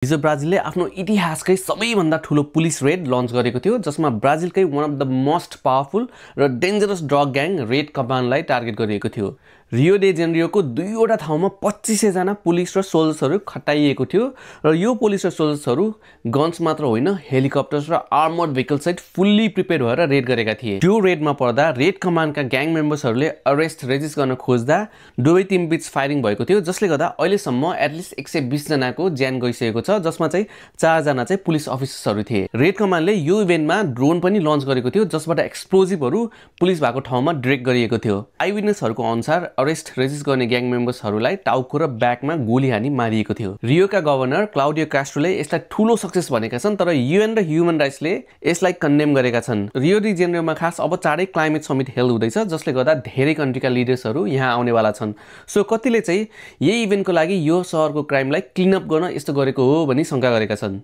हिजो ब्राजिलले आफ्नो इतिहासकै सबैभन्दा ठूलो पुलिस रेड लन्च गरेको थियो जसमा ब्राजिलकै one of the most powerful र डेन्जरस ड्रग ग्याङ रेड कमान्डलाई टार्गेट गरिएको थियो। रियो डे जेनेरियोको दुईवटा ठाउँमा 2500 जना पुलिस र सोल्जर्सहरू खटाइएको थियो र यो पुलिस र सोल्जर्सहरू गन्स मात्र होइन हेलिकप्टर्स र आर्मर्ड भेहिकल सहित फुल्ली प्रिपेयर भएर रेड गरेका थिए। त्यो रेडमा पर्दा रेड कमान्डका ग्याङ मेम्बर्सहरूले अरेस्ट रेजिस्ट गर्न खोज्दा दुवै टिम बीच फायरिङ भएको थियो, जसले गर्दा अहिलेसम्म एटलिस्ट 120 जनाको ज्यान गइसकेको छ, जसमा चाहिँ 4 जना चाहिँ पुलिस अफिसर्सहरू थिए। रेड कमान्डले यो इभेन्टमा ड्रोन पनि लन्च गरेको थियो जसबाट एक्सप्लोजिभहरू पुलिस भएको ठाउँमा डिरेक्ट गरिएको थियो। आइविटनेसहरूको अनुसार अरेस्ट रेजिस्ट गर्ने ग्याङ मेम्बर्सहरूलाई टाउको र ब्याकमा गोली हानी मारिएको थियो। रियोका गभर्नर क्लाउडियो कास्ट्रोले यसलाई ठूलो सक्सेस भनेका छन्, तर युएन र ह्युमन राइट्सले यसलाई कन्डेम गरेका छन्। रियो डे जेनेरियोमा खास अब चाँडै क्लाइमेट समिट हेल्ड हुँदैछ, जसले गर्दा धेरै कन्ट्रीका लिडर्सहरू यहाँ आउनेवाला छन्। सो कतिले चाहिँ यही इभेन्टको लागि यो सहरको क्राइमलाई क्लिन अप गर्न यस्तो गरेको हो भनी शंका गरेका छन्।